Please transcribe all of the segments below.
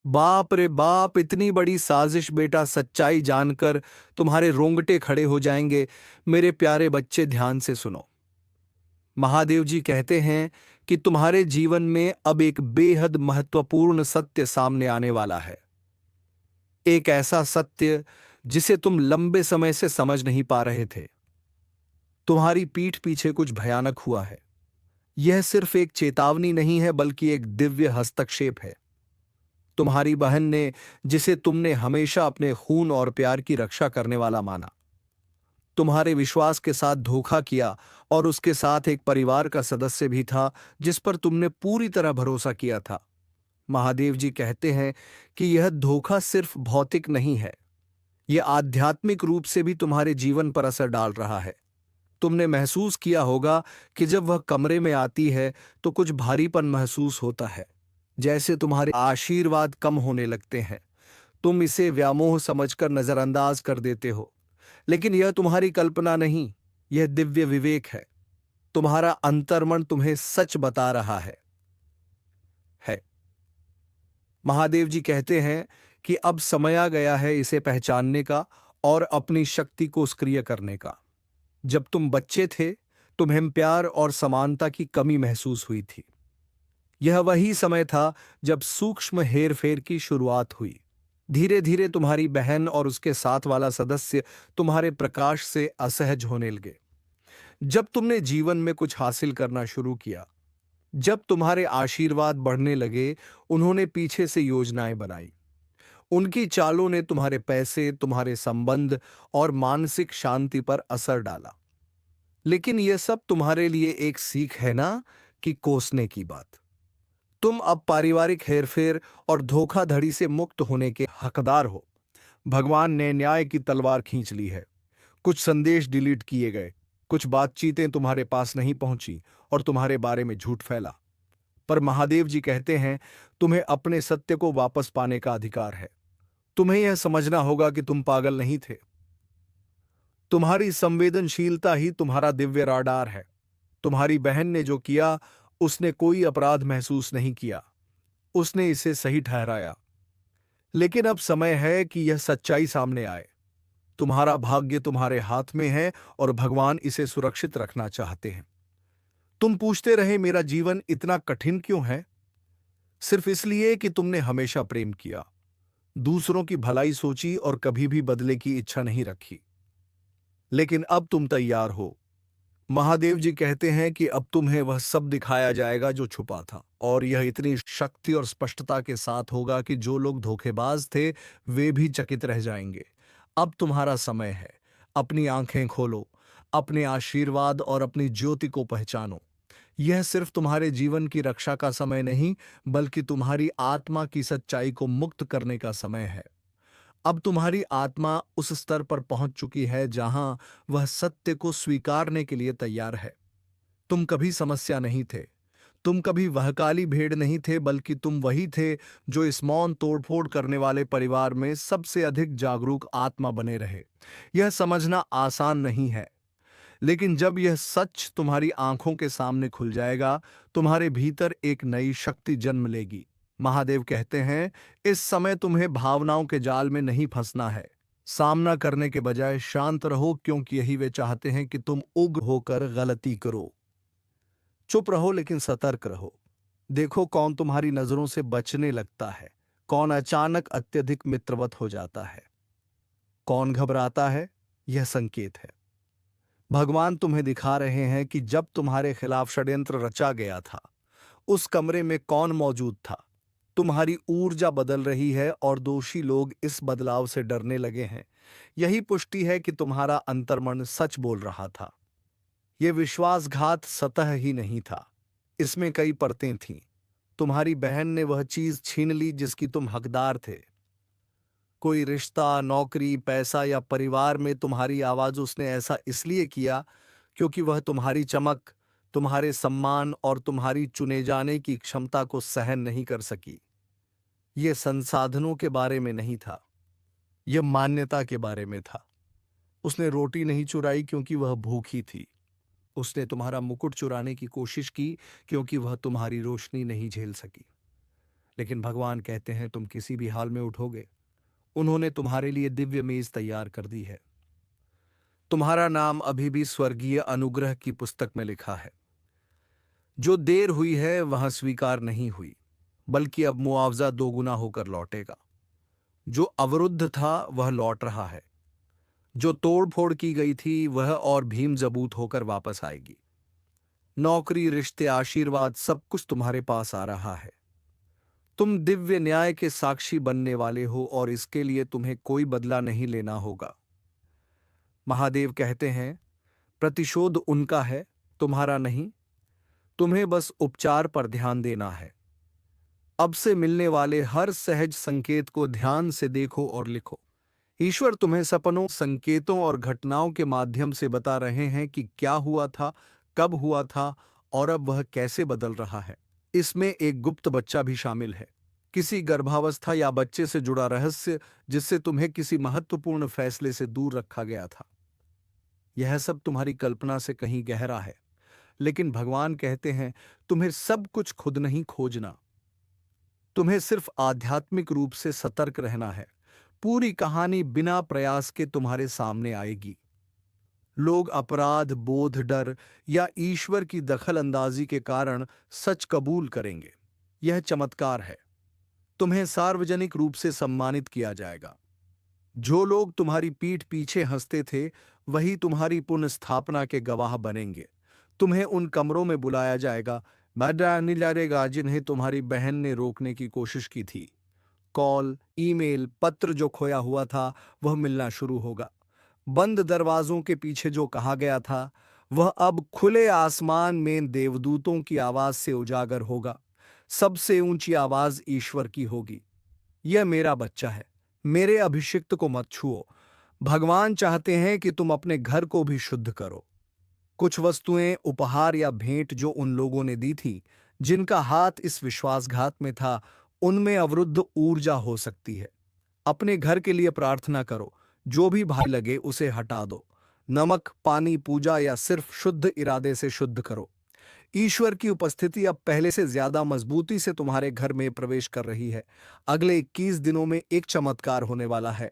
बाप रे बाप, इतनी बड़ी साजिश बेटा, सच्चाई जानकर तुम्हारे रोंगटे खड़े हो जाएंगे। मेरे प्यारे बच्चे, ध्यान से सुनो। महादेव जी कहते हैं कि तुम्हारे जीवन में अब एक बेहद महत्वपूर्ण सत्य सामने आने वाला है। एक ऐसा सत्य जिसे तुम लंबे समय से समझ नहीं पा रहे थे। तुम्हारी पीठ पीछे कुछ भयानक हुआ है। यह सिर्फ एक चेतावनी नहीं है, बल्कि एक दिव्य हस्तक्षेप है। तुम्हारी बहन ने, जिसे तुमने हमेशा अपने खून और प्यार की रक्षा करने वाला माना, तुम्हारे विश्वास के साथ धोखा किया। और उसके साथ एक परिवार का सदस्य भी था जिस पर तुमने पूरी तरह भरोसा किया था। महादेव जी कहते हैं कि यह धोखा सिर्फ भौतिक नहीं है, यह आध्यात्मिक रूप से भी तुम्हारे जीवन पर असर डाल रहा है। तुमने महसूस किया होगा कि जब वह कमरे में आती है तो कुछ भारीपन महसूस होता है, जैसे तुम्हारे आशीर्वाद कम होने लगते हैं। तुम इसे व्यामोह समझकर नजरअंदाज कर देते हो, लेकिन यह तुम्हारी कल्पना नहीं, यह दिव्य विवेक है। तुम्हारा अंतर्मन तुम्हें सच बता रहा है। महादेव जी कहते हैं कि अब समय आ गया है इसे पहचानने का और अपनी शक्ति को सक्रिय करने का। जब तुम बच्चे थे, तुम्हें प्यार और समानता की कमी महसूस हुई थी। यह वही समय था जब सूक्ष्म हेरफेर की शुरुआत हुई। धीरे धीरे तुम्हारी बहन और उसके साथ वाला सदस्य तुम्हारे प्रकाश से असहज होने लगे। जब तुमने जीवन में कुछ हासिल करना शुरू किया, जब तुम्हारे आशीर्वाद बढ़ने लगे, उन्होंने पीछे से योजनाएं बनाई। उनकी चालों ने तुम्हारे पैसे, तुम्हारे संबंध और मानसिक शांति पर असर डाला। लेकिन यह सब तुम्हारे लिए एक सीख है ना, कि कोसने की बात। तुम अब पारिवारिक हेरफेर और धोखाधड़ी से मुक्त होने के हकदार हो। भगवान ने न्याय की तलवार खींच ली है। कुछ संदेश डिलीट किए गए, कुछ बातचीतें तुम्हारे पास नहीं पहुंची और तुम्हारे बारे में झूठ फैला। पर महादेव जी कहते हैं, तुम्हें अपने सत्य को वापस पाने का अधिकार है। तुम्हें यह समझना होगा कि तुम पागल नहीं थे। तुम्हारी संवेदनशीलता ही तुम्हारा दिव्य राडार है। तुम्हारी बहन ने जो किया, उसने कोई अपराध महसूस नहीं किया, उसने इसे सही ठहराया। लेकिन अब समय है कि यह सच्चाई सामने आए। तुम्हारा भाग्य तुम्हारे हाथ में है और भगवान इसे सुरक्षित रखना चाहते हैं। तुम पूछते रहे, मेरा जीवन इतना कठिन क्यों है? सिर्फ इसलिए कि तुमने हमेशा प्रेम किया, दूसरों की भलाई सोची और कभी भी बदले की इच्छा नहीं रखी। लेकिन अब तुम तैयार हो। महादेव जी कहते हैं कि अब तुम्हें वह सब दिखाया जाएगा जो छुपा था, और यह इतनी शक्ति और स्पष्टता के साथ होगा कि जो लोग धोखेबाज थे, वे भी चकित रह जाएंगे। अब तुम्हारा समय है। अपनी आंखें खोलो, अपने आशीर्वाद और अपनी ज्योति को पहचानो। यह सिर्फ तुम्हारे जीवन की रक्षा का समय नहीं, बल्कि तुम्हारी आत्मा की सच्चाई को मुक्त करने का समय है। अब तुम्हारी आत्मा उस स्तर पर पहुंच चुकी है जहां वह सत्य को स्वीकारने के लिए तैयार है। तुम कभी समस्या नहीं थे, तुम कभी वह काली भेड़ नहीं थे, बल्कि तुम वही थे जो इस मौन तोड़फोड़ करने वाले परिवार में सबसे अधिक जागरूक आत्मा बने रहे। यह समझना आसान नहीं है, लेकिन जब यह सच तुम्हारी आंखों के सामने खुल जाएगा, तुम्हारे भीतर एक नई शक्ति जन्म लेगी। महादेव कहते हैं, इस समय तुम्हें भावनाओं के जाल में नहीं फंसना है। सामना करने के बजाय शांत रहो, क्योंकि यही वे चाहते हैं कि तुम उग्र होकर गलती करो। चुप रहो लेकिन सतर्क रहो। देखो कौन तुम्हारी नजरों से बचने लगता है, कौन अचानक अत्यधिक मित्रवत हो जाता है, कौन घबराता है। यह संकेत है। भगवान तुम्हें दिखा रहे हैं कि जब तुम्हारे खिलाफ षड्यंत्र रचा गया था, उस कमरे में कौन मौजूद था। तुम्हारी ऊर्जा बदल रही है और दोषी लोग इस बदलाव से डरने लगे हैं। यही पुष्टि है कि तुम्हारा अंतर्मन सच बोल रहा था। यह विश्वासघात सतह ही नहीं था, इसमें कई परतें थीं। तुम्हारी बहन ने वह चीज छीन ली जिसकी तुम हकदार थे। कोई रिश्ता, नौकरी, पैसा या परिवार में तुम्हारी आवाज उसने ऐसा इसलिए किया क्योंकि वह तुम्हारी चमक, तुम्हारे सम्मान और तुम्हारी चुने जाने की क्षमता को सहन नहीं कर सकी। यह संसाधनों के बारे में नहीं था, यह मान्यता के बारे में था। उसने रोटी नहीं चुराई क्योंकि वह भूखी थी। उसने तुम्हारा मुकुट चुराने की कोशिश की क्योंकि वह तुम्हारी रोशनी नहीं झेल सकी। लेकिन भगवान कहते हैं तुम किसी भी हाल में उठोगे। उन्होंने तुम्हारे लिए दिव्य मेज तैयार कर दी है। तुम्हारा नाम अभी भी स्वर्गीय अनुग्रह की पुस्तक में लिखा है। जो देर हुई है वह स्वीकार नहीं हुई, बल्कि अब मुआवजा दोगुना होकर लौटेगा। जो अवरुद्ध था वह लौट रहा है। जो तोड़फोड़ की गई थी वह और भीम जबूत होकर वापस आएगी। नौकरी, रिश्ते, आशीर्वाद, सब कुछ तुम्हारे पास आ रहा है। तुम दिव्य न्याय के साक्षी बनने वाले हो और इसके लिए तुम्हें कोई बदला नहीं लेना होगा। महादेव कहते हैं प्रतिशोध उनका है, तुम्हारा नहीं। तुम्हें बस उपचार पर ध्यान देना है। अब से मिलने वाले हर सहज संकेत को ध्यान से देखो और लिखो। ईश्वर तुम्हें सपनों, संकेतों और घटनाओं के माध्यम से बता रहे हैं कि क्या हुआ था, कब हुआ था और अब वह कैसे बदल रहा है। इसमें एक गुप्त बच्चा भी शामिल है, किसी गर्भावस्था या बच्चे से जुड़ा रहस्य जिससे तुम्हें किसी महत्वपूर्ण फैसले से दूर रखा गया था। यह सब तुम्हारी कल्पना से कहीं गहरा है, लेकिन भगवान कहते हैं तुम्हें सब कुछ खुद नहीं खोजना। तुम्हें सिर्फ आध्यात्मिक रूप से सतर्क रहना है। पूरी कहानी बिना प्रयास के तुम्हारे सामने आएगी। लोग अपराध बोध, डर या ईश्वर की दखल अंदाजी के कारण सच कबूल करेंगे। यह चमत्कार है। तुम्हें सार्वजनिक रूप से सम्मानित किया जाएगा। जो लोग तुम्हारी पीठ पीछे हंसते थे वही तुम्हारी पुनर्स्थापना के गवाह बनेंगे। तुम्हें उन कमरों में बुलाया जाएगा, नहीं लड़ेगा जिन्हें तुम्हारी बहन ने रोकने की कोशिश की थी। कॉल, ईमेल, पत्र जो खोया हुआ था वह मिलना शुरू होगा। बंद दरवाजों के पीछे जो कहा गया था वह अब खुले आसमान में देवदूतों की आवाज से उजागर होगा। सबसे ऊंची आवाज ईश्वर की होगी, यह मेरा बच्चा है, मेरे अभिषिक्त को मत छुओ। भगवान चाहते हैं कि तुम अपने घर को भी शुद्ध करो। कुछ वस्तुएं, उपहार या भेंट जो उन लोगों ने दी थी जिनका हाथ इस विश्वासघात में था, उनमें अवरुद्ध ऊर्जा हो सकती है। अपने घर के लिए प्रार्थना करो। जो भी भारी लगे उसे हटा दो। नमक, पानी, पूजा या सिर्फ शुद्ध इरादे से शुद्ध करो। ईश्वर की उपस्थिति अब पहले से ज्यादा मजबूती से तुम्हारे घर में प्रवेश कर रही है। अगले 21 दिनों में एक चमत्कार होने वाला है।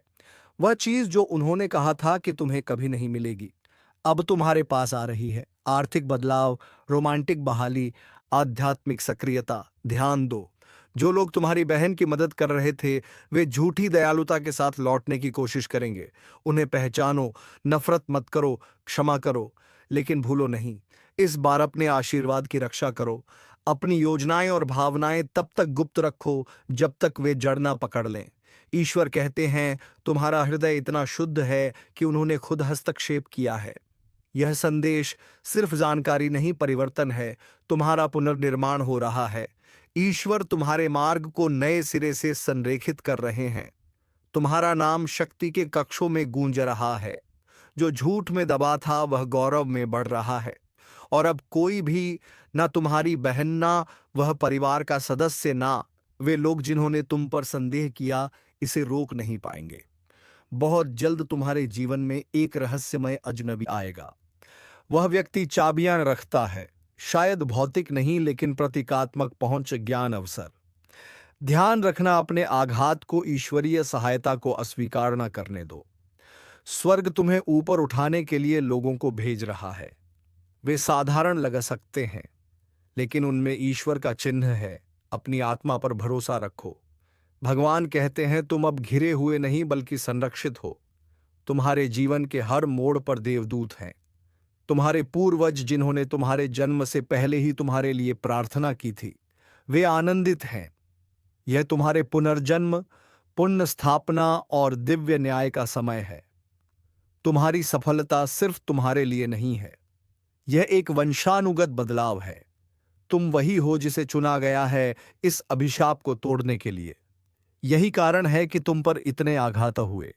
वह चीज जो उन्होंने कहा था कि तुम्हें कभी नहीं मिलेगी, अब तुम्हारे पास आ रही है। आर्थिक बदलाव, रोमांटिक बहाली, आध्यात्मिक सक्रियता। ध्यान दो, जो लोग तुम्हारी बहन की मदद कर रहे थे वे झूठी दयालुता के साथ लौटने की कोशिश करेंगे। उन्हें पहचानो, नफरत मत करो, क्षमा करो, लेकिन भूलो नहीं, इस बार अपने आशीर्वाद की रक्षा करो। अपनी योजनाएं और भावनाएं तब तक गुप्त रखो जब तक वे जड़ ना पकड़ लें। ईश्वर कहते हैं तुम्हारा हृदय इतना शुद्ध है कि उन्होंने खुद हस्तक्षेप किया है। यह संदेश सिर्फ जानकारी नहीं, परिवर्तन है। तुम्हारा पुनर्निर्माण हो रहा है। ईश्वर तुम्हारे मार्ग को नए सिरे से संरेखित कर रहे हैं। तुम्हारा नाम शक्ति के कक्षों में गूंज रहा है। जो झूठ में दबा था वह गौरव में बढ़ रहा है। और अब कोई भी, ना तुम्हारी बहन, ना वह परिवार का सदस्य, ना वे लोग जिन्होंने तुम पर संदेह किया, इसे रोक नहीं पाएंगे। बहुत जल्द तुम्हारे जीवन में एक रहस्यमय अजनबी आएगा। वह व्यक्ति चाबियां रखता है, शायद भौतिक नहीं लेकिन प्रतीकात्मक पहुंच, ज्ञान, अवसर। ध्यान रखना, अपने आघात को ईश्वरीय सहायता को अस्वीकार न करने दो। स्वर्ग तुम्हें ऊपर उठाने के लिए लोगों को भेज रहा है। वे साधारण लग सकते हैं लेकिन उनमें ईश्वर का चिन्ह है। अपनी आत्मा पर भरोसा रखो। भगवान कहते हैं तुम अब घिरे हुए नहीं बल्कि संरक्षित हो। तुम्हारे जीवन के हर मोड़ पर देवदूत हैं। तुम्हारे पूर्वज जिन्होंने तुम्हारे जन्म से पहले ही तुम्हारे लिए प्रार्थना की थी, वे आनंदित हैं। यह तुम्हारे पुनर्जन्म, पुण्य स्थापना और दिव्य न्याय का समय है। तुम्हारी सफलता सिर्फ तुम्हारे लिए नहीं है, यह एक वंशानुगत बदलाव है। तुम वही हो जिसे चुना गया है इस अभिशाप को तोड़ने के लिए। यही कारण है कि तुम पर इतने आघात हुए।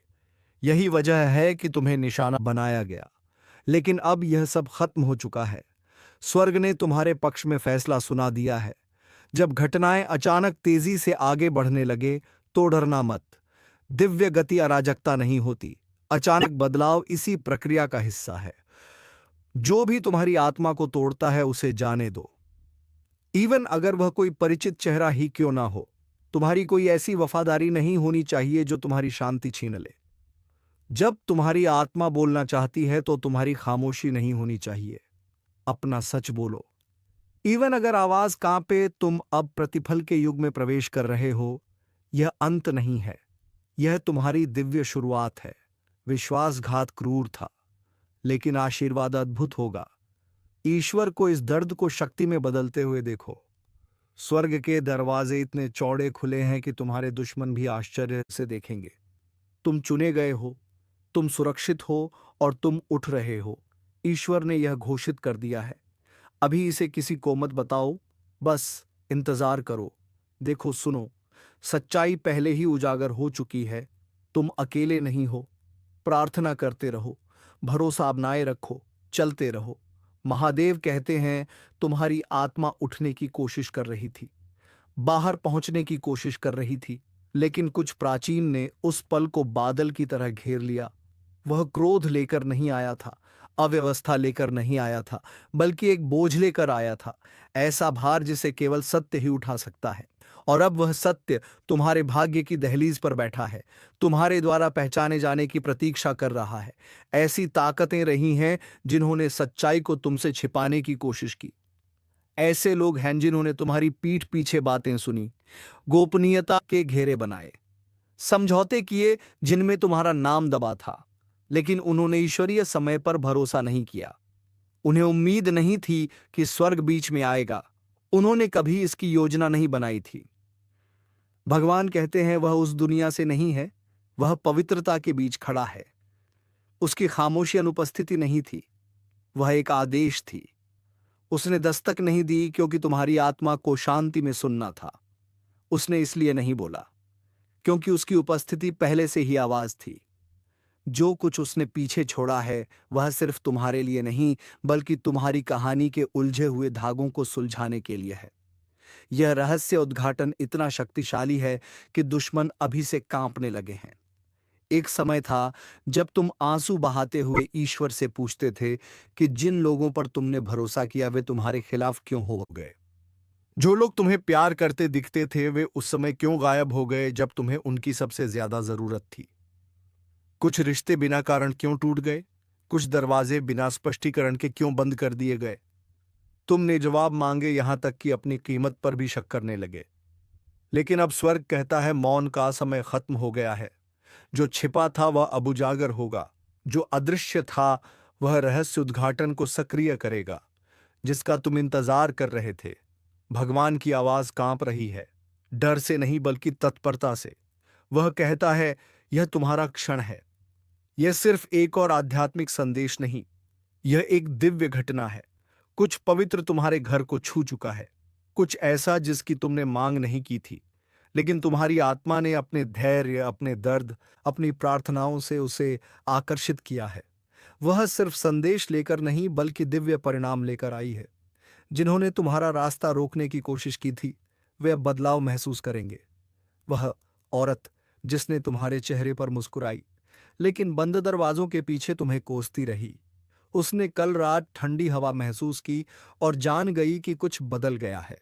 यही वजह है कि तुम्हें निशाना बनाया गया। लेकिन अब यह सब खत्म हो चुका है। स्वर्ग ने तुम्हारे पक्ष में फैसला सुना दिया है। जब घटनाएं अचानक तेजी से आगे बढ़ने लगे तो डरना मत। दिव्य गति अराजकता नहीं होती, अचानक बदलाव इसी प्रक्रिया का हिस्सा है। जो भी तुम्हारी आत्मा को तोड़ता है उसे जाने दो, इवन अगर वह कोई परिचित चेहरा ही क्यों ना हो। तुम्हारी कोई ऐसी वफादारी नहीं होनी चाहिए जो तुम्हारी शांति छीन ले। जब तुम्हारी आत्मा बोलना चाहती है तो तुम्हारी खामोशी नहीं होनी चाहिए। अपना सच बोलो। इवन अगर आवाज कांपे, तुम अब प्रतिफल के युग में प्रवेश कर रहे हो। यह अंत नहीं है, यह तुम्हारी दिव्य शुरुआत है। विश्वासघात क्रूर था, लेकिन आशीर्वाद अद्भुत होगा। ईश्वर को इस दर्द को शक्ति में बदलते हुए देखो। स्वर्ग के दरवाजे इतने चौड़े खुले हैं कि तुम्हारे दुश्मन भी आश्चर्य से देखेंगे। तुम चुने गए हो, तुम सुरक्षित हो और तुम उठ रहे हो। ईश्वर ने यह घोषित कर दिया है। अभी इसे किसी को मत बताओ, बस इंतजार करो। देखो, सुनो, सच्चाई पहले ही उजागर हो चुकी है। तुम अकेले नहीं हो। प्रार्थना करते रहो, भरोसा बनाए रखो, चलते रहो। महादेव कहते हैं, तुम्हारी आत्मा उठने की कोशिश कर रही थी, बाहर पहुंचने की कोशिश कर रही थी, लेकिन कुछ प्राचीन ने उस पल को बादल की तरह घेर लिया। वह क्रोध लेकर नहीं आया था, अव्यवस्था लेकर नहीं आया था, बल्कि एक बोझ लेकर आया था, ऐसा भार जिसे केवल सत्य ही उठा सकता है। और अब वह सत्य तुम्हारे भाग्य की दहलीज पर बैठा है, तुम्हारे द्वारा पहचाने जाने की प्रतीक्षा कर रहा है। ऐसी ताकतें रही हैं जिन्होंने सच्चाई को तुमसे छिपाने की कोशिश की। ऐसे लोग हैं जिन्होंने तुम्हारी पीठ पीछे बातें सुनी, गोपनीयता के घेरे बनाए, समझौते किए जिनमें तुम्हारा नाम दबा था, लेकिन उन्होंने ईश्वरीय समय पर भरोसा नहीं किया। उन्हें उम्मीद नहीं थी कि स्वर्ग बीच में आएगा। उन्होंने कभी इसकी योजना नहीं बनाई थी। भगवान कहते हैं, वह उस दुनिया से नहीं है, वह पवित्रता के बीच खड़ा है। उसकी खामोशी अनुपस्थिति नहीं थी, वह एक आदेश थी। उसने दस्तक नहीं दी क्योंकि तुम्हारी आत्मा को शांति में सुनना था। उसने इसलिए नहीं बोला क्योंकि उसकी उपस्थिति पहले से ही आवाज थी। जो कुछ उसने पीछे छोड़ा है वह सिर्फ तुम्हारे लिए नहीं, बल्कि तुम्हारी कहानी के उलझे हुए धागों को सुलझाने के लिए है। यह रहस्य उद्घाटन इतना शक्तिशाली है कि दुश्मन अभी से कांपने लगे हैं। एक समय था जब तुम आंसू बहाते हुए ईश्वर से पूछते थे कि जिन लोगों पर तुमने भरोसा किया वे तुम्हारे खिलाफ क्यों हो गए। जो लोग तुम्हें प्यार करते दिखते थे वे उस समय क्यों गायब हो गए जब तुम्हें उनकी सबसे ज्यादा जरूरत थी। कुछ रिश्ते बिना कारण क्यों टूट गए, कुछ दरवाजे बिना स्पष्टीकरण के क्यों बंद कर दिए गए। तुमने जवाब मांगे, यहां तक कि अपनी कीमत पर भी शक करने लगे। लेकिन अब स्वर्ग कहता है, मौन का समय खत्म हो गया है। जो छिपा था वह अब उजागर होगा, जो अदृश्य था वह रहस्य उद्घाटन को सक्रिय करेगा, जिसका तुम इंतजार कर रहे थे। भगवान की आवाज कांप रही है, डर से नहीं बल्कि तत्परता से। वह कहता है, यह तुम्हारा क्षण है। यह सिर्फ एक और आध्यात्मिक संदेश नहीं, यह एक दिव्य घटना है। कुछ पवित्र तुम्हारे घर को छू चुका है, कुछ ऐसा जिसकी तुमने मांग नहीं की थी, लेकिन तुम्हारी आत्मा ने अपने धैर्य, अपने दर्द, अपनी प्रार्थनाओं से उसे आकर्षित किया है। वह सिर्फ संदेश लेकर नहीं बल्कि दिव्य परिणाम लेकर आई है। जिन्होंने तुम्हारा रास्ता रोकने की कोशिश की थी वे अब बदलाव महसूस करेंगे। वह औरत जिसने तुम्हारे चेहरे पर मुस्कुराई लेकिन बंद दरवाजों के पीछे तुम्हें कोसती रही, उसने कल रात ठंडी हवा महसूस की और जान गई कि कुछ बदल गया है।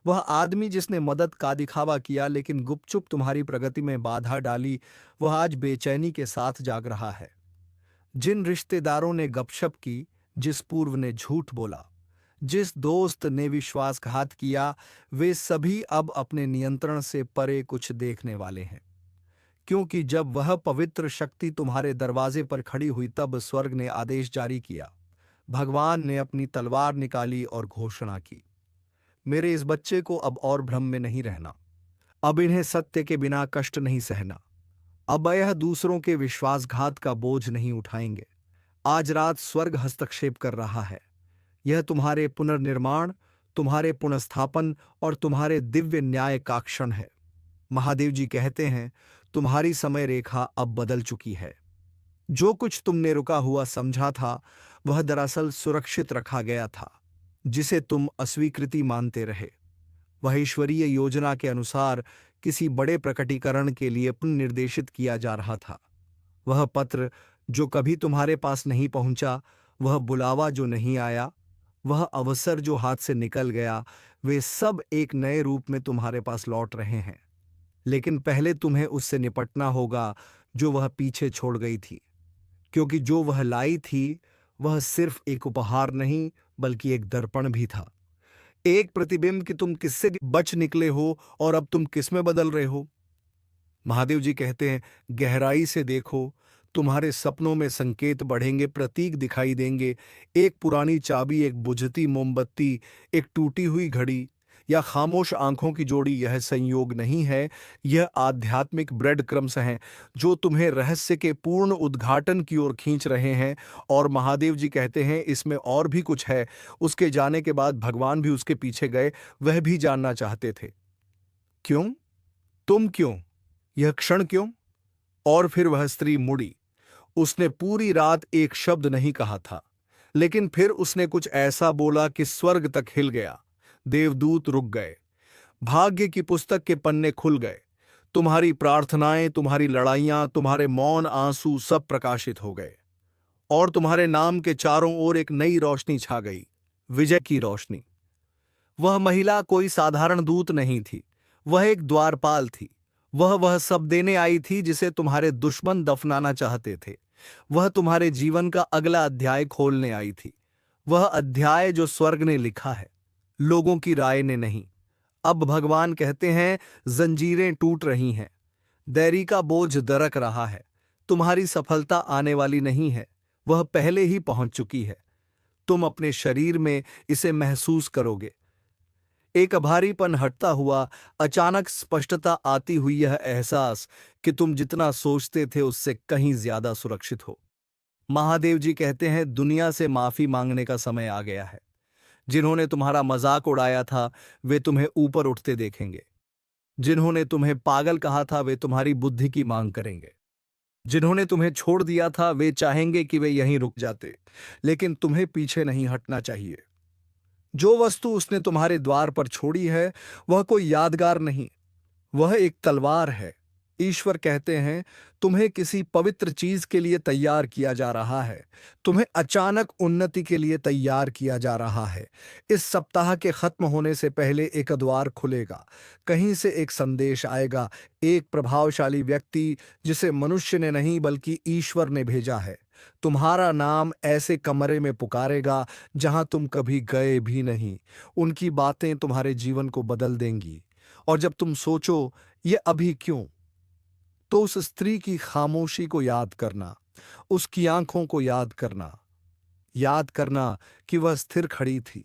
वह आदमी जिसने मदद का दिखावा किया लेकिन गुपचुप तुम्हारी प्रगति में बाधा डाली, वह आज बेचैनी के साथ जाग रहा है। जिन रिश्तेदारों ने गपशप की, जिस पूर्व ने झूठ बोला, जिस दोस्त ने विश्वासघात किया, वे सभी अब अपने नियंत्रण से परे कुछ देखने वाले हैं। क्योंकि जब वह पवित्र शक्ति तुम्हारे दरवाजे पर खड़ी हुई तब स्वर्ग ने आदेश जारी किया। भगवान ने अपनी तलवार निकाली और घोषणा की, मेरे इस बच्चे को अब और भ्रम में नहीं रहना। अब इन्हें सत्य के बिना कष्ट नहीं सहना। अब यह दूसरों के विश्वासघात का बोझ नहीं उठाएंगे। आज रात स्वर्ग हस्तक्षेप कर रहा है। यह तुम्हारे पुनर्निर्माण, तुम्हारे पुनर्स्थापन और तुम्हारे दिव्य न्याय का क्षण है। महादेव जी कहते हैं, तुम्हारी समय रेखा अब बदल चुकी है। जो कुछ तुमने रुका हुआ समझा था वह दरअसल सुरक्षित रखा गया था, जिसे तुम अस्वीकृति मानते रहे। वह ईश्वरीय योजना के अनुसार किसी बड़े प्रकटीकरण के लिए पुनर्निर्देशित किया जा रहा था। वह पत्र जो कभी तुम्हारे पास नहीं पहुंचा, वह बुलावा जो नहीं आया, वह अवसर जो हाथ से निकल गया, वे सब एक नए रूप में तुम्हारे पास लौट रहे हैं। लेकिन पहले तुम्हें उससे निपटना होगा जो वह पीछे छोड़ गई थी, क्योंकि जो वह लाई थी वह सिर्फ एक उपहार नहीं बल्कि एक दर्पण भी था, एक प्रतिबिंब कि तुम किससे बच निकले हो और अब तुम किस में बदल रहे हो। महादेव जी कहते हैं, गहराई से देखो, तुम्हारे सपनों में संकेत बढ़ेंगे, प्रतीक दिखाई देंगे। एक पुरानी चाबी, एक बुझती मोमबत्ती, एक टूटी हुई घड़ी या खामोश आंखों की जोड़ी, यह संयोग नहीं है, यह आध्यात्मिक ब्रेड क्रम्स हैं जो तुम्हें रहस्य के पूर्ण उद्घाटन की ओर खींच रहे हैं। और महादेव जी कहते हैं, इसमें और भी कुछ है। उसके जाने के बाद भगवान भी उसके पीछे गए, वह भी जानना चाहते थे, क्यों, तुम क्यों, यह क्षण क्यों। और फिर वह स्त्री मुड़ी। उसने पूरी रात एक शब्द नहीं कहा था, लेकिन फिर उसने कुछ ऐसा बोला कि स्वर्ग तक हिल गया। देवदूत रुक गए, भाग्य की पुस्तक के पन्ने खुल गए। तुम्हारी प्रार्थनाएं, तुम्हारी लड़ाइयां, तुम्हारे मौन आंसू सब प्रकाशित हो गए। और तुम्हारे नाम के चारों ओर एक नई रोशनी छा गई, विजय की रोशनी। वह महिला कोई साधारण दूत नहीं थी, वह एक द्वारपाल थी। वह सब देने आई थी जिसे तुम्हारे दुश्मन दफनाना चाहते थे। वह तुम्हारे जीवन का अगला अध्याय खोलने आई थी, वह अध्याय जो स्वर्ग ने लिखा है, लोगों की राय ने नहीं। अब भगवान कहते हैं, जंजीरें टूट रही हैं, दैरी का बोझ दरक रहा है। तुम्हारी सफलता आने वाली नहीं है, वह पहले ही पहुंच चुकी है। तुम अपने शरीर में इसे महसूस करोगे, एक भारीपन हटता हुआ, अचानक स्पष्टता आती हुई, यह एहसास कि तुम जितना सोचते थे उससे कहीं ज्यादा सुरक्षित हो। महादेव जी कहते हैं, दुनिया से माफी मांगने का समय आ गया है। जिन्होंने तुम्हारा मजाक उड़ाया था वे तुम्हें ऊपर उठते देखेंगे। जिन्होंने तुम्हें पागल कहा था वे तुम्हारी बुद्धि की मांग करेंगे। जिन्होंने तुम्हें छोड़ दिया था वे चाहेंगे कि वे यहीं रुक जाते, लेकिन तुम्हें पीछे नहीं हटना चाहिए। जो वस्तु उसने तुम्हारे द्वार पर छोड़ी है वह कोई यादगार नहीं, वह एक तलवार है। ईश्वर कहते हैं, तुम्हें किसी पवित्र चीज के लिए तैयार किया जा रहा है, तुम्हें अचानक उन्नति के लिए तैयार किया जा रहा है। इस सप्ताह के खत्म होने से पहले एक द्वार खुलेगा, कहीं से एक संदेश आएगा, एक प्रभावशाली व्यक्ति जिसे मनुष्य ने नहीं बल्कि ईश्वर ने भेजा है, तुम्हारा नाम ऐसे कमरे में पुकारेगा जहां तुम कभी गए भी नहीं। उनकी बातें तुम्हारे जीवन को बदल देंगी। और जब तुम सोचो ये अभी क्यों, तो उस स्त्री की खामोशी को याद करना, उसकी आंखों को याद करना कि वह स्थिर खड़ी थी,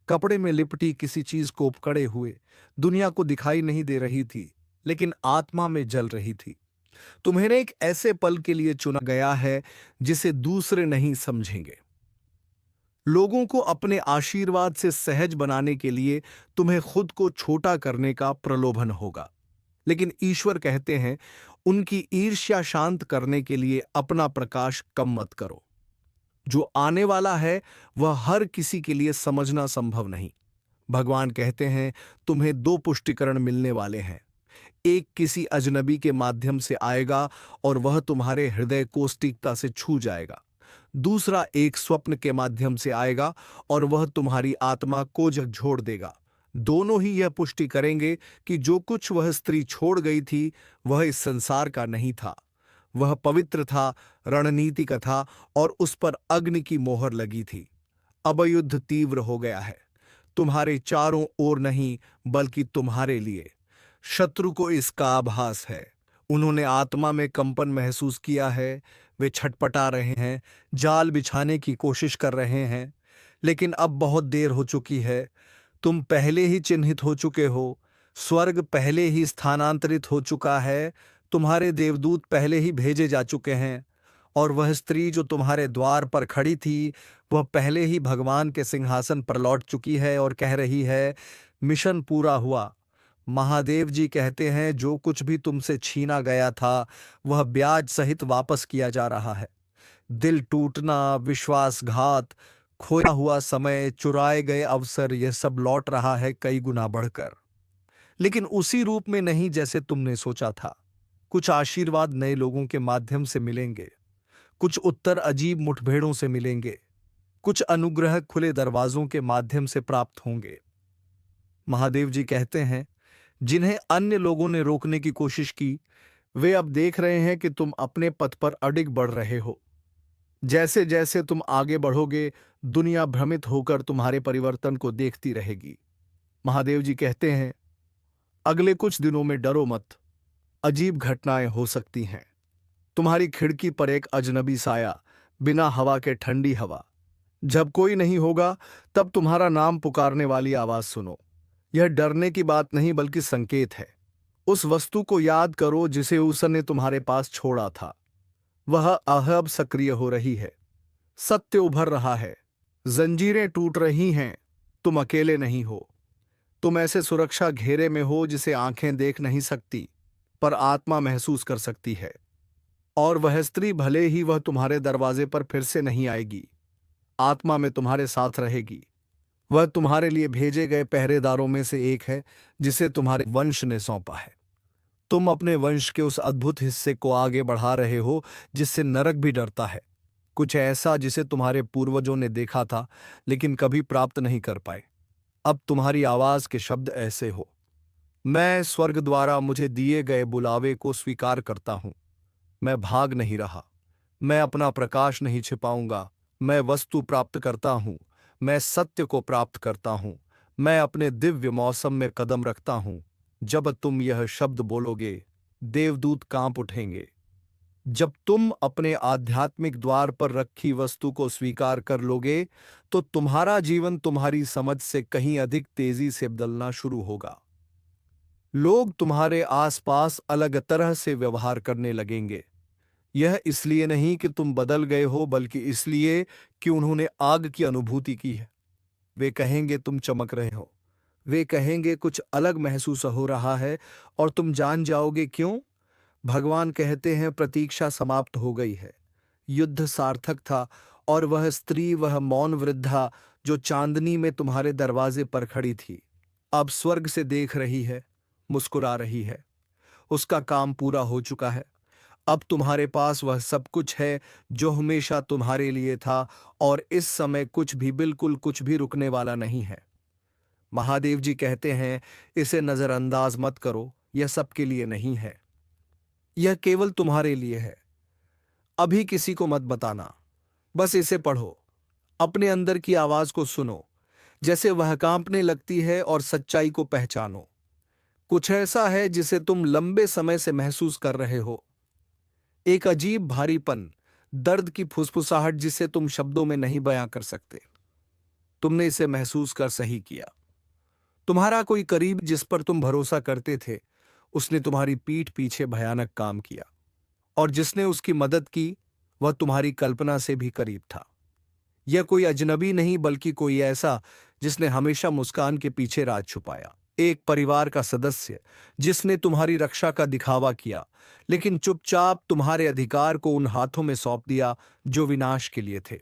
कपड़े में लिपटी किसी चीज को उपकड़े हुए, दुनिया को दिखाई नहीं दे रही थी लेकिन आत्मा में जल रही थी। तुम्हें एक ऐसे पल के लिए चुना गया है जिसे दूसरे नहीं समझेंगे। लोगों को अपने आशीर्वाद से सहज बनाने के लिए तुम्हें खुद को छोटा करने का प्रलोभन होगा, लेकिन ईश्वर कहते हैं, उनकी ईर्ष्या शांत करने के लिए अपना प्रकाश कम मत करो। जो आने वाला है वह हर किसी के लिए समझना संभव नहीं। भगवान कहते हैं, तुम्हें दो पुष्टिकरण मिलने वाले हैं। एक किसी अजनबी के माध्यम से आएगा और वह तुम्हारे हृदय कोष्टिकता से छू जाएगा। दूसरा एक स्वप्न के माध्यम से आएगा और वह तुम्हारी आत्मा को झकझोर देगा। दोनों ही यह पुष्टि करेंगे कि जो कुछ वह स्त्री छोड़ गई थी वह इस संसार का नहीं था, वह पवित्र था, रणनीति का था और उस पर अग्नि की मोहर लगी थी। अब युद्ध तीव्र हो गया है, तुम्हारे चारों ओर नहीं बल्कि तुम्हारे लिए। शत्रु को इसका आभास है, उन्होंने आत्मा में कंपन महसूस किया है, वे छटपटा रहे हैं, जाल बिछाने की कोशिश कर रहे हैं, लेकिन अब बहुत देर हो चुकी है। तुम पहले ही चिन्हित हो चुके हो, स्वर्ग पहले ही स्थानांतरित हो चुका है, तुम्हारे देवदूत पहले ही भेजे जा चुके हैं। और वह स्त्री जो तुम्हारे द्वार पर खड़ी थी वह पहले ही भगवान के सिंहासन पर लौट चुकी है और कह रही है, मिशन पूरा हुआ। महादेव जी कहते हैं, जो कुछ भी तुमसे छीना गया था वह ब्याज सहित वापस किया जा रहा है। दिल टूटना, विश्वासघात, खोया हुआ समय, चुराए गए अवसर, यह सब लौट रहा है कई गुना बढ़कर, लेकिन उसी रूप में नहीं जैसे तुमने सोचा था। कुछ आशीर्वाद नए लोगों के माध्यम से मिलेंगे, कुछ उत्तर अजीब मुठभेड़ों से मिलेंगे, कुछ अनुग्रह खुले दरवाजों के माध्यम से प्राप्त होंगे। महादेव जी कहते हैं, जिन्हें अन्य लोगों ने रोकने की कोशिश की, वे अब देख रहे हैं कि तुम अपने पथ पर अडिग बढ़ रहे हो। जैसे जैसे तुम आगे बढ़ोगे, दुनिया भ्रमित होकर तुम्हारे परिवर्तन को देखती रहेगी। महादेव जी कहते हैं, अगले कुछ दिनों में डरो मत, अजीब घटनाएं हो सकती हैं। तुम्हारी खिड़की पर एक अजनबी साया, बिना हवा के ठंडी हवा। जब कोई नहीं होगा, तब तुम्हारा नाम पुकारने वाली आवाज सुनो। यह डरने की बात नहीं बल्कि संकेत है। उस वस्तु को याद करो जिसे उसने तुम्हारे पास छोड़ा था। वह अब सक्रिय हो रही है। सत्य उभर रहा है। जंजीरें टूट रही हैं। तुम अकेले नहीं हो। तुम ऐसे सुरक्षा घेरे में हो जिसे आंखें देख नहीं सकती, पर आत्मा महसूस कर सकती है। और वह स्त्री, भले ही वह तुम्हारे दरवाजे पर फिर से नहीं आएगी, आत्मा में तुम्हारे साथ रहेगी। वह तुम्हारे लिए भेजे गए पहरेदारों में से एक है जिसे तुम्हारे वंश ने सौंपा है। तुम अपने वंश के उस अद्भुत हिस्से को आगे बढ़ा रहे हो जिससे नरक भी डरता है। कुछ ऐसा जिसे तुम्हारे पूर्वजों ने देखा था लेकिन कभी प्राप्त नहीं कर पाए। अब तुम्हारी आवाज के शब्द ऐसे हो, मैं स्वर्ग द्वारा मुझे दिए गए बुलावे को स्वीकार करता हूं। मैं भाग नहीं रहा। मैं अपना प्रकाश नहीं छिपाऊंगा। मैं वस्तु प्राप्त करता हूं। मैं सत्य को प्राप्त करता हूं। मैं अपने दिव्य मौसम में कदम रखता हूं। जब तुम यह शब्द बोलोगे, देवदूत कांप उठेंगे। जब तुम अपने आध्यात्मिक द्वार पर रखी वस्तु को स्वीकार कर लोगे, तो तुम्हारा जीवन तुम्हारी समझ से कहीं अधिक तेजी से बदलना शुरू होगा। लोग तुम्हारे आसपास अलग तरह से व्यवहार करने लगेंगे। यह इसलिए नहीं कि तुम बदल गए हो, बल्कि इसलिए कि उन्होंने आग की अनुभूति की है। वे कहेंगे तुम चमक रहे हो। वे कहेंगे कुछ अलग महसूस हो रहा है, और तुम जान जाओगे क्यों। भगवान कहते हैं, प्रतीक्षा समाप्त हो गई है। युद्ध सार्थक था, और वह स्त्री, वह मौन वृद्धा जो चांदनी में तुम्हारे दरवाजे पर खड़ी थी, अब स्वर्ग से देख रही है, मुस्कुरा रही है। उसका काम पूरा हो चुका है। अब तुम्हारे पास वह सब कुछ है जो हमेशा तुम्हारे लिए था, और इस समय कुछ भी, बिल्कुल कुछ भी रुकने वाला नहीं है। महादेव जी कहते हैं, इसे नजरअंदाज मत करो। यह सबके लिए नहीं है। यह केवल तुम्हारे लिए है। अभी किसी को मत बताना। बस इसे पढ़ो। अपने अंदर की आवाज को सुनो, जैसे वह कांपने लगती है, और सच्चाई को पहचानो। कुछ ऐसा है जिसे तुम लंबे समय से महसूस कर रहे हो। एक अजीब भारीपन, दर्द की फुसफुसाहट जिसे तुम शब्दों में नहीं बयां कर सकते। तुमने इसे महसूस कर सही किया। तुम्हारा कोई करीब जिस पर तुम भरोसा करते थे, उसने तुम्हारी पीठ पीछे भयानक काम किया, और जिसने उसकी मदद की वह तुम्हारी कल्पना से भी करीब था। यह कोई अजनबी नहीं, बल्कि कोई ऐसा जिसने हमेशा मुस्कान के पीछे राज छुपाया। एक परिवार का सदस्य जिसने तुम्हारी रक्षा का दिखावा किया, लेकिन चुपचाप तुम्हारे अधिकार को उन हाथों में सौंप दिया जो विनाश के लिए थे।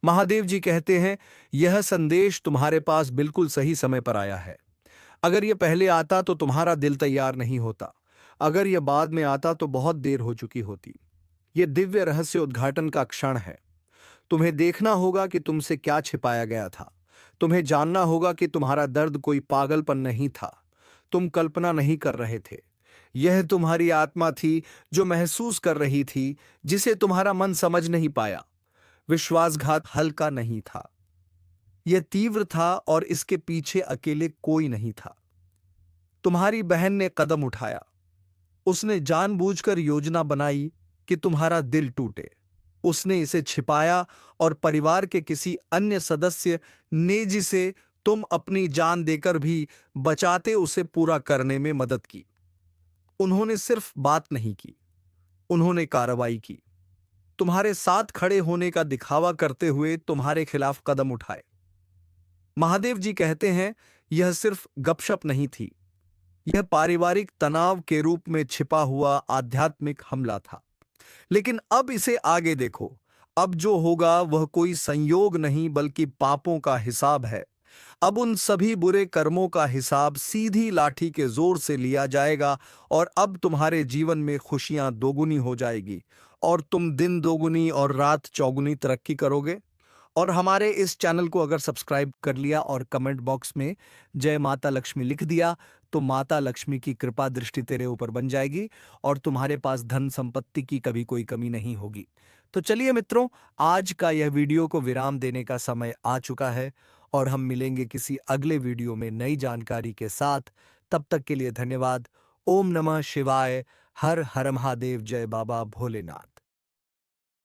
महादेव जी कहते हैं, यह संदेश तुम्हारे पास बिल्कुल सही समय पर आया है। अगर यह पहले आता तो तुम्हारा दिल तैयार नहीं होता। अगर यह बाद में आता तो बहुत देर हो चुकी होती। यह दिव्य रहस्य उद्घाटन का क्षण है। तुम्हें देखना होगा कि तुमसे क्या छिपाया गया था। तुम्हें जानना होगा कि तुम्हारा दर्द कोई पागलपन नहीं था। तुम कल्पना नहीं कर रहे थे। यह तुम्हारी आत्मा थी जो महसूस कर रही थी, जिसे तुम्हारा मन समझ नहीं पाया। विश्वासघात हल्का नहीं था। यह तीव्र था, और इसके पीछे अकेले कोई नहीं था। तुम्हारी बहन ने कदम उठाया। उसने जानबूझकर योजना बनाई कि तुम्हारा दिल टूटे। उसने इसे छिपाया, और परिवार के किसी अन्य सदस्य ने, जिसे तुम अपनी जान देकर भी बचाते, उसे पूरा करने में मदद की। उन्होंने सिर्फ बात नहीं की, उन्होंने कार्रवाई की। तुम्हारे साथ खड़े होने का दिखावा करते हुए तुम्हारे खिलाफ कदम उठाए। महादेव जी कहते हैं, यह सिर्फ गपशप नहीं थी। यह पारिवारिक तनाव के रूप में छिपा हुआ आध्यात्मिक हमला था। लेकिन अब इसे आगे देखो। अब जो होगा वह कोई संयोग नहीं, बल्कि पापों का हिसाब है। अब उन सभी बुरे कर्मों का हिसाब सीधी लाठी के जोर से लिया जाएगा, और अब तुम्हारे जीवन में खुशियां दोगुनी हो जाएगी, और तुम दिन दोगुनी और रात चौगुनी तरक्की करोगे। और हमारे इस चैनल को अगर सब्सक्राइब कर लिया और कमेंट बॉक्स में जय माता लक्ष्मी लिख दिया तो माता लक्ष्मी की कृपा दृष्टि तेरे ऊपर बन जाएगी और तुम्हारे पास धन संपत्ति की कभी कोई कमी नहीं होगी। तो चलिए मित्रों, आज का यह वीडियो को विराम देने का समय आ चुका है और हम मिलेंगे किसी अगले वीडियो में नई जानकारी के साथ। तब तक के लिए धन्यवाद। ओम नमः शिवाय। हर हर महादेव। जय बाबा भोलेनाथ।